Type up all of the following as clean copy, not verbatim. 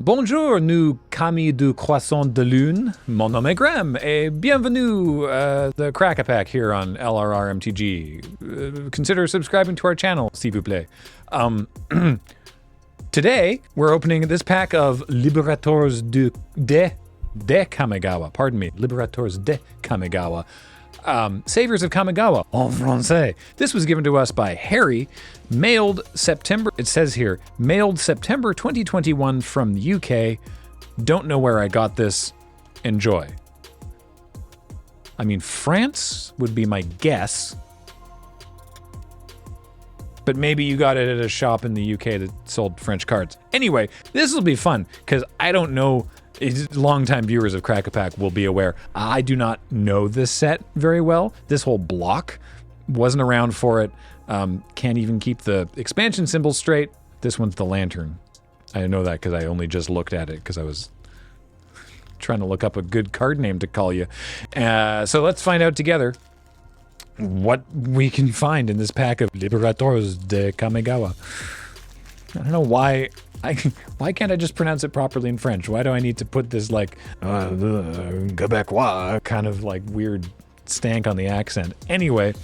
Bonjour, nous Kami du Croissant de Lune. Mon nom est Graham, et bienvenue the Crack a Pack here on LRRMTG. Consider subscribing to our channel, s'il vous plaît. Today, we're opening this pack of Liberators de Kamigawa. Pardon me, Liberators de Kamigawa. Saviors of Kamigawa, en français. This was given to us by Harry, mailed September, it says here, mailed September 2021 from the UK. Don't know where I got this. Enjoy. I mean, France would be my guess. But maybe you got it at a shop in the UK that sold French cards. Anyway, this will be fun, because I don't know. Longtime viewers of Crack-A-Pack will be aware. I do not know this set very well. This whole block wasn't around for it. Can't even keep the expansion symbols straight. This one's the lantern. I know that because I only just looked at it because I was trying to look up a good card name to call you. So let's find out together what we can find in this pack of Liberators de Kamigawa. I don't know why. Why can't I just pronounce it properly in French? Why do I need to put this like Quebecois kind of like weird stank on the accent? Anyway,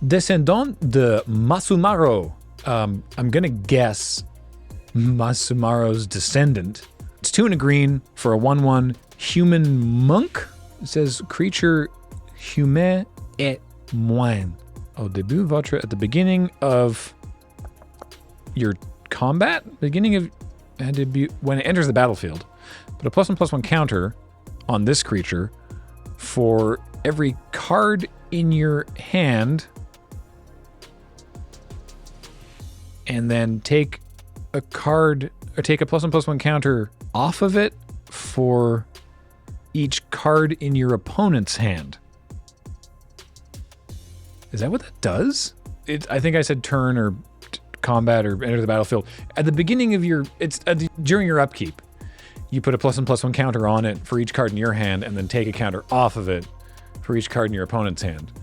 Descendant de Masumaro. I'm gonna guess Masumaro's descendant. It's 2 and a green for a 1/1 human monk. It says creature humain et moine. Au début votre, at the beginning of your combat, beginning of when it enters the battlefield, put a +1/+1 counter on this creature for every card in your hand, and then take a card or take a +1/+1 counter off of it for each card in your opponent's hand. Is that what that does? I think I said turn or combat or enter the battlefield. At the beginning of your, during your upkeep, you put a +1/+1 counter on it for each card in your hand, and then take a counter off of it for each card in your opponent's hand.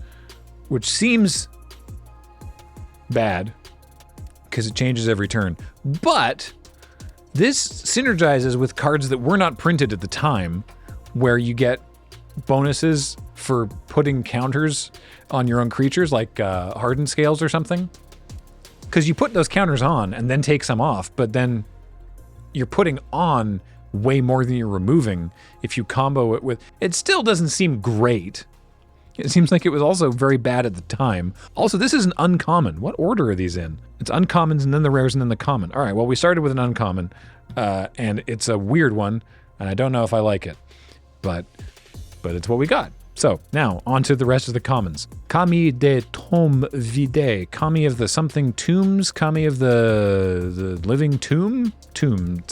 Which seems bad, because it changes every turn. But this synergizes with cards that were not printed at the time, where you get bonuses for putting counters on your own creatures, like hardened scales or something. Because you put those counters on and then take some off, but then you're putting on way more than you're removing if you combo it with... It still doesn't seem great. It seems like it was also very bad at the time. Also, this is an uncommon. What order are these in? It's uncommons and then the rares and then the common. All right, well, we started with an uncommon, and it's a weird one, and I don't know if I like it, but it's what we got. So, now, on to the rest of the commons. Kami de Tombe Vide. Kami of the something tombs. Kami of the living tomb? Tomb.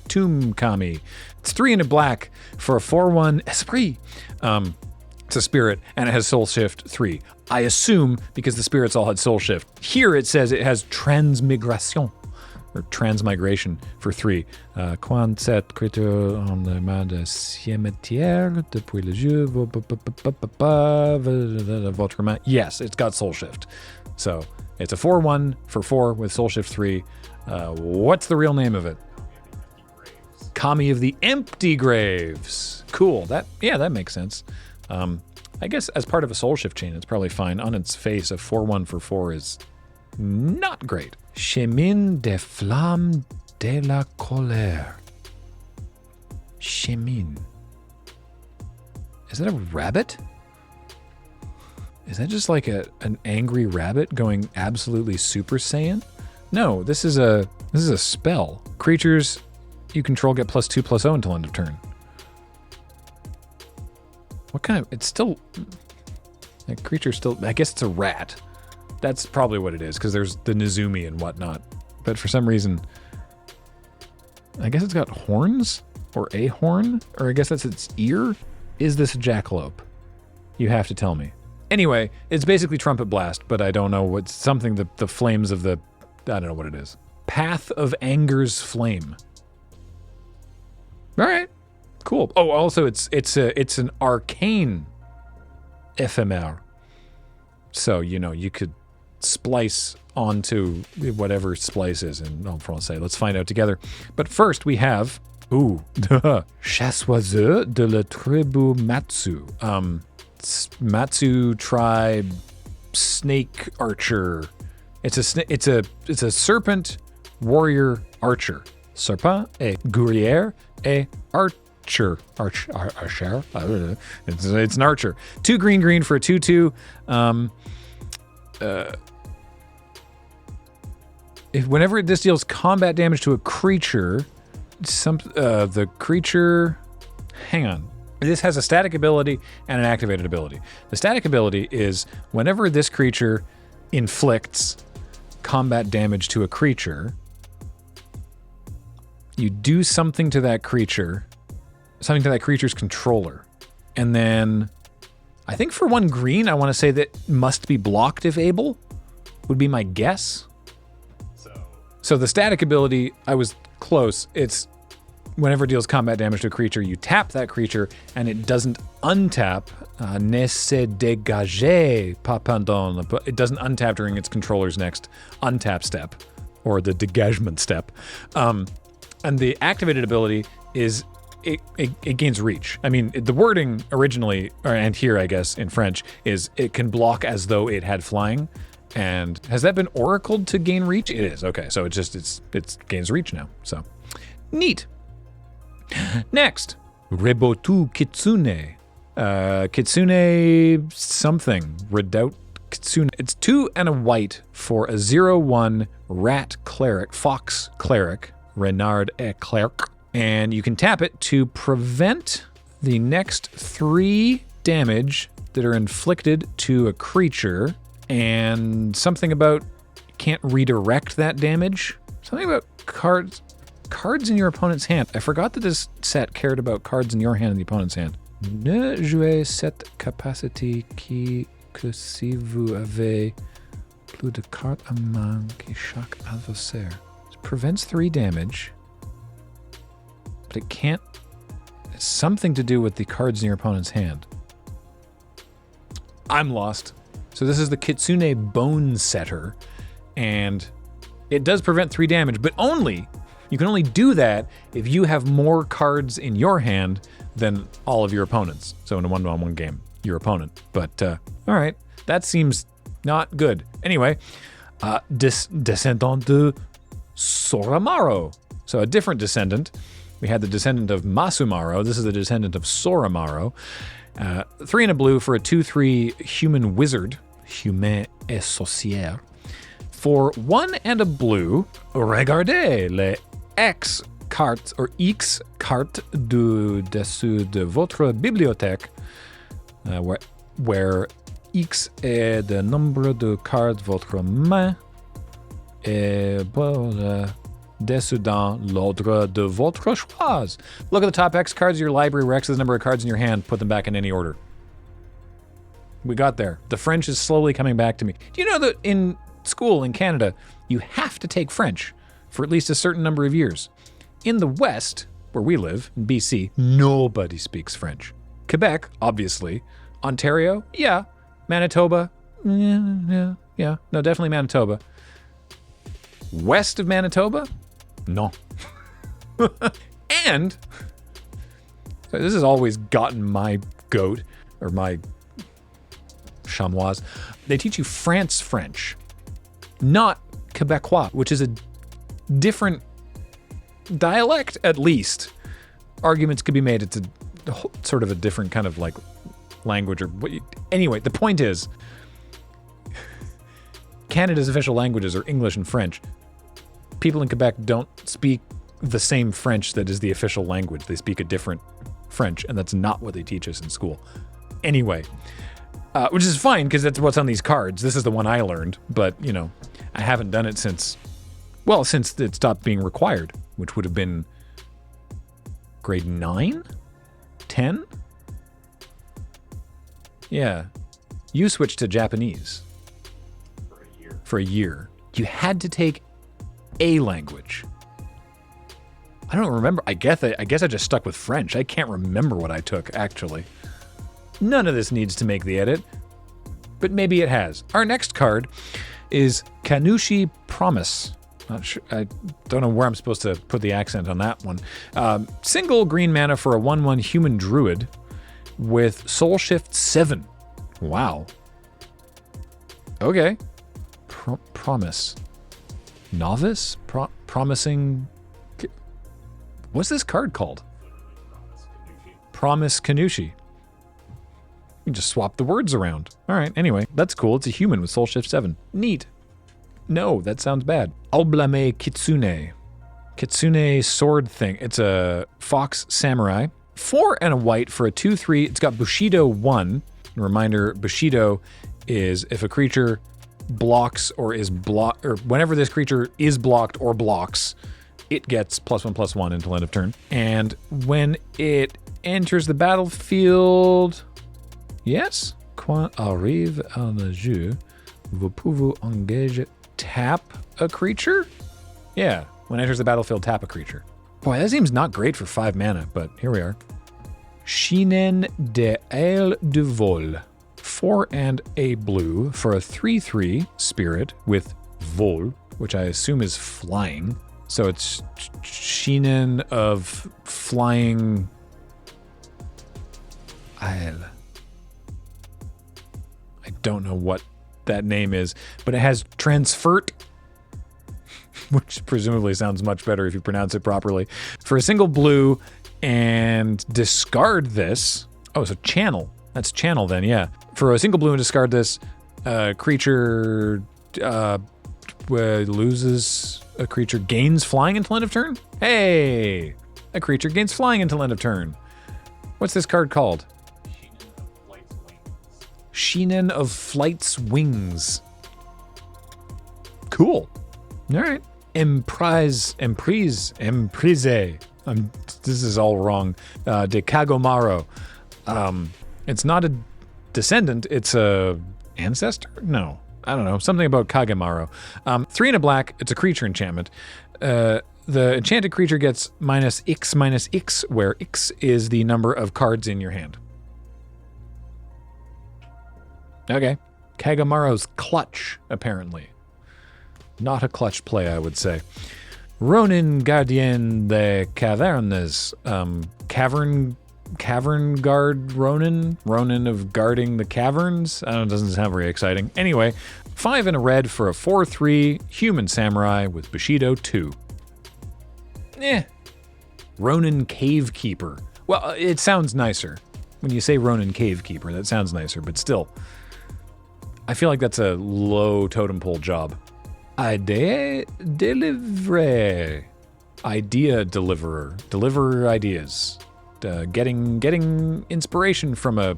Tomb Kami. It's 3 and a black for a 4/1 Esprit. It's a spirit, and it has Soul Shift 3. I assume because the spirits all had Soul Shift. Here it says it has Transmigration, or Transmigration for 3. Quand cette créature en le main de cimetière depuis le jeu, votre main. Yes, it's got Soul Shift. So it's a 4/1 for 4 with Soul Shift 3. What's the real name of it? Kami of the Empty Graves. Cool. That makes sense. I guess as part of a Soul Shift chain, it's probably fine. On its face, a 4/1 for 4 is not great. Chemin des Flammes de la Colère. Chemin. Is that a rabbit? Is that just like an angry rabbit going absolutely Super Saiyan? No, this is a spell. Creatures you control get +2/+0 until end of turn. What kind of... It's still... That creature's still... I guess it's a rat. That's probably what it is, because there's the Nizumi and whatnot. But for some reason... I guess it's got horns? Or a horn? Or I guess that's its ear? Is this a jackalope? You have to tell me. Anyway, it's basically Trumpet Blast, but I don't know what's... Something the flames of the... I don't know what it is. Path of Anger's Flame. Alright. Cool. Oh, also it's an arcane ephemer. So, you know, you could splice onto whatever splice is in Francais. Let's find out together. But first we have, Chassoiseur de la tribu Matsu. Matsu tribe snake archer. It's a serpent warrior archer. Serpent et guerrière et archer. Archer? I don't know. It's an archer. 2 green for a 2/2. Whenever this deals combat damage to a creature, the creature... Hang on. This has a static ability and an activated ability. The static ability is whenever this creature inflicts combat damage to a creature, you do something to that creature, something to that creature's controller. And then I think for 1 green, I want to say that must be blocked if able, would be my guess. So the static ability, I was close. It's whenever it deals combat damage to a creature, you tap that creature and it doesn't untap. Ne se dégager pas pendant. It doesn't untap during its controller's next untap step, or the dégagement step. And the activated ability is it gains reach. I mean, the wording originally, and here I guess in French, is it can block as though it had flying. And has that been oracled to gain reach? It is. Okay, so it gains reach now. So neat. Next, Rebotu Kitsune. Kitsune something. Redoubt Kitsune. It's 2 and a white for a 0/1 rat cleric, fox cleric, Renard et clerc. And you can tap it to prevent the next 3 damage that are inflicted to a creature. And something about you can't redirect that damage. Something about cards in your opponent's hand. I forgot that this set cared about cards in your hand and the opponent's hand. Ne jouez cette capacité que si vous avez plus de cartes à main que chaque adversaire. It prevents 3 damage, but it can't. It's something to do with the cards in your opponent's hand. I'm lost. So this is the Kitsune Bone Setter, and it does prevent 3 damage, but you can only do that if you have more cards in your hand than all of your opponents. So in a 1-on-1 game, your opponent. But all right, that seems not good. Anyway, Descendant de Soramaro. So a different descendant. We had the descendant of Masumaro. This is the descendant of Soramaro. 3 and a blue for a 2/3 human wizard, humain et sorcière. For 1 and a blue, regardez les X cartes or X cartes du dessous de votre bibliothèque, where X est le nombre de cartes votre main et dessous dans l'ordre de votre choix. Look at the top X cards of your library, where X is the number of cards in your hand. Put them back in any order. We got there. The French is slowly coming back to me. Do you know that in school in Canada, you have to take French for at least a certain number of years? In the West, where we live, in BC, nobody speaks French. Quebec, obviously. Ontario, yeah. Manitoba, yeah. No, definitely Manitoba. West of Manitoba? No. And so this has always gotten my goat, or my chamois. They teach you France French, not Quebecois, which is a different dialect, at least. Arguments could be made it's a sort of a different kind of like language or anyway, the point is Canada's official languages are English and French. People in Quebec don't speak the same French that is the official language. They speak a different French, and that's not what they teach us in school. Anyway, which is fine because that's what's on these cards. This is the one I learned, but you know, I haven't done it since it stopped being required, which would have been grade 9? 10? Yeah. You switched to Japanese. For a year. You had to take a language. I don't remember. I guess I just stuck with French. I can't remember what I took, actually. None of this needs to make the edit, but maybe it has. Our next card is Kanushi Promise. Not sure. I don't know where I'm supposed to put the accent on that one. Single green mana for a 1/1 human druid with Soul Shift 7. Wow. Okay. Promise. Novice? Promising. What's this card called? Promise Kanushi. You just swap the words around. All right, anyway, that's cool. It's a human with Soul Shift 7. Neat. No, that sounds bad. Ablame Kitsune. Kitsune sword thing. It's a fox samurai. 4 and a white for a 2/3. It's got Bushido 1. Reminder, Bushido is if a creature blocks or is blocked, or whenever this creature is blocked or blocks, it gets +1/+1 until end of turn. And when it enters the battlefield, yes? Quand arrive à le jeu, vous pouvez engager, tap a creature? Yeah, when it enters the battlefield, tap a creature. Boy, that seems not great for 5 mana, but here we are. Shinen de Aile de Vol. 4 and a blue for a 3/3 spirit with Vol, which I assume is flying. So it's Shinen of flying Aile. I don't know what that name is, but it has Transfert, which presumably sounds much better if you pronounce it properly. For a single blue and discard this. Oh, so channel. That's channel then, yeah. For a single blue and discard this, creature loses, a creature gains flying until end of turn? Hey! A creature gains flying until end of turn. What's this card called? Shinen of Flight's Wings. Cool. All right. Emprise. This is all wrong. De Kagomaro. It's not a descendant. It's a ancestor? No. I don't know. Something about Kagomaro. 3 and a black. It's a creature enchantment. The enchanted creature gets -X, where X is the number of cards in your hand. Okay. Kagomaro's clutch, apparently. Not a clutch play, I would say. Ronin Gardien de Cavernes. Cavern guard Ronin? Ronin of guarding the caverns? I don't know, it doesn't sound very exciting. Anyway, 5 and a red for a 4/3 human samurai with Bushido 2. Ronin Cavekeeper. Well, it sounds nicer. When you say Ronin Cavekeeper, that sounds nicer, but still. I feel like that's a low totem pole job. Idea deliverer. Idea deliverer. Deliver ideas. Getting inspiration from a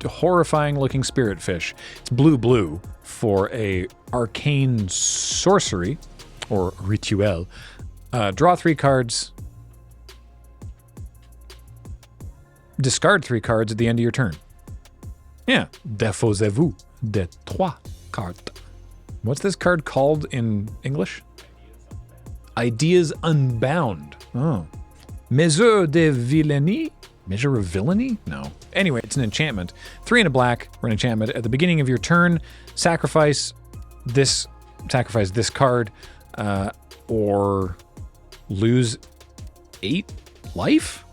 horrifying looking spirit fish. It's blue for a arcane sorcery or rituel. Draw 3 cards. Discard 3 cards at the end of your turn. Yeah. Défausez-vous de 3 cartes. What's this card called in English? Ideas Unbound. Oh. Mesure de Villainy? Measure of Villainy? No. Anyway, it's an enchantment. 3 and a black for an enchantment. At the beginning of your turn, sacrifice this card, or lose 8 life?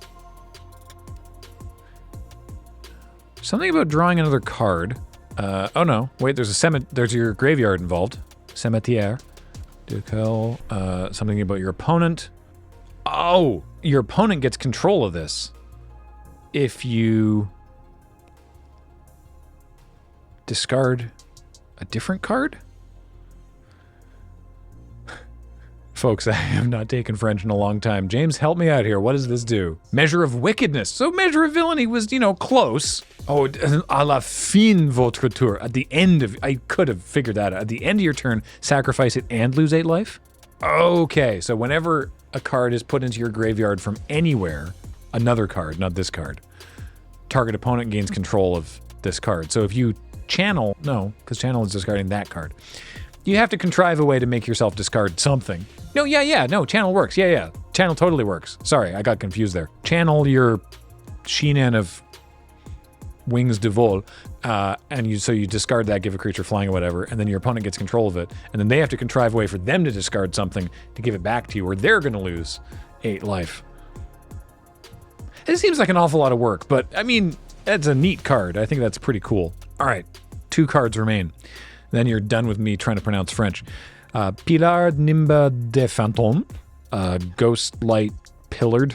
Something about drawing another card. Oh no, wait, there's your graveyard involved. Cimetière. Something about your opponent. Oh, your opponent gets control of this. If you discard a different card? Folks, I have not taken French in a long time. James, help me out here. What does this do? Measure of wickedness. So measure of villainy was, close. Oh, à la fin votre tour. At the end of, I could have figured that out. At the end of your turn, sacrifice it and lose 8 life? Okay, so whenever a card is put into your graveyard from anywhere, another card, not this card, target opponent gains control of this card. So if you channel, no, because channel is discarding that card. You have to contrive a way to make yourself discard something. No, no, channel works. Yeah. Channel totally works. Sorry, I got confused there. Channel your Shinen of wings de vol, and so you discard that, give a creature flying or whatever, and then your opponent gets control of it, and then they have to contrive a way for them to discard something to give it back to you, or they're going to lose 8 life. It seems like an awful lot of work, but I mean, that's a neat card. I think that's pretty cool. All right, 2 cards remain. Then you're done with me trying to pronounce French. Pilar Nimba de Fantôme, Ghost Light Pillared.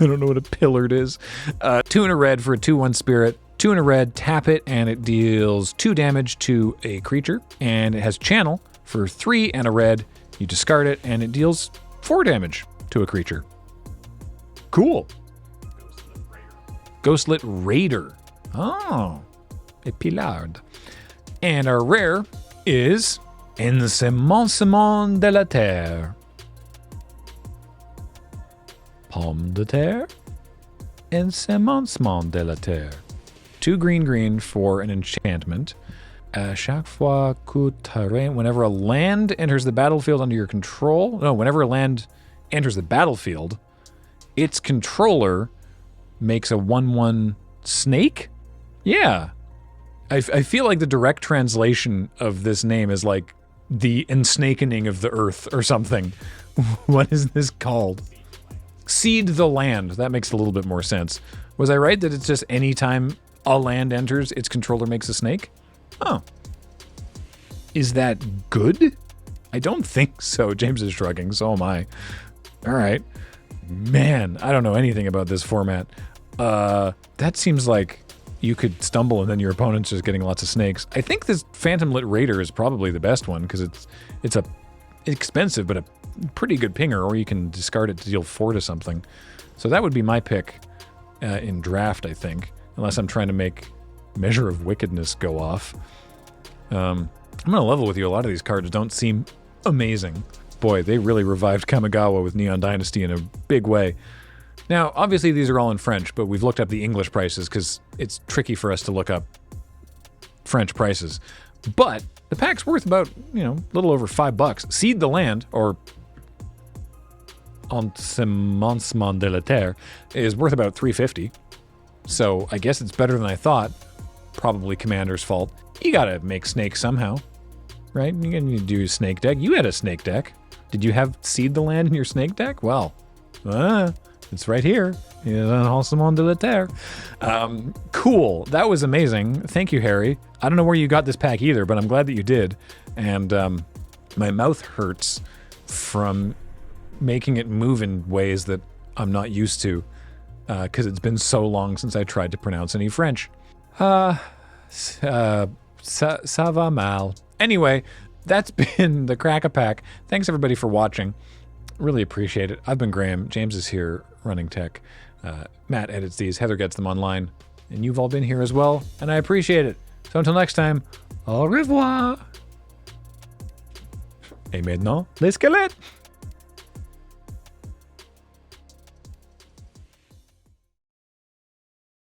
I don't know what a pillared is. 2 and a red for a 2/1 spirit. 2 and a red, tap it, and it deals 2 damage to a creature. And it has channel for 3 and a red. You discard it, and it deals 4 damage to a creature. Cool. Ghostlit Raider. Oh, a Pillard. And our rare is Ensemencement de la Terre. Pomme de terre. Ensemencement de la Terre. 2 green for an enchantment. Chaque fois que terrain, whenever a land enters the battlefield under your control. No, whenever a land enters the battlefield, its controller makes a 1/1 snake? Yeah. I feel like the direct translation of this name is like the ensnakening of the earth or something. What is this called? Seed the land. That makes a little bit more sense. Was I right that it's just any time a land enters, its controller makes a snake? Oh. Is that good? I don't think so. James is shrugging, so am I. All right. Man, I don't know anything about this format. That seems like you could stumble and then your opponent's just getting lots of snakes. I think this Phantom Lit Raider is probably the best one because it's expensive but a pretty good pinger, or you can discard it to deal 4 to something. So that would be my pick in draft, I think, unless I'm trying to make Measure of Wickedness go off. I'm going to level with you. A lot of these cards don't seem amazing. Boy, they really revived Kamigawa with Neon Dynasty in a big way. Now, obviously these are all in French, but we've looked up the English prices because it's tricky for us to look up French prices. But the pack's worth about, a little over $5. Seed the Land, or Ensemencement de la Terre, is worth about $3.50. So I guess it's better than I thought. Probably Commander's fault. You gotta make snakes somehow, right? You can do a snake deck. You had a snake deck. Did you have Seed the Land in your snake deck? Well, it's right here. Ensemencement de la Terre. Cool. That was amazing. Thank you, Harry. I don't know where you got this pack either, but I'm glad that you did. And my mouth hurts from making it move in ways that I'm not used to because it's been so long since I tried to pronounce any French. Ça va mal. Anyway, that's been the Crack-A-Pack. Thanks everybody for watching. Really appreciate it. I've been Graham. James is here running tech. Matt edits these. Heather gets them online. And you've all been here as well, and I appreciate it. So until next time, au revoir. Et maintenant, les squelettes.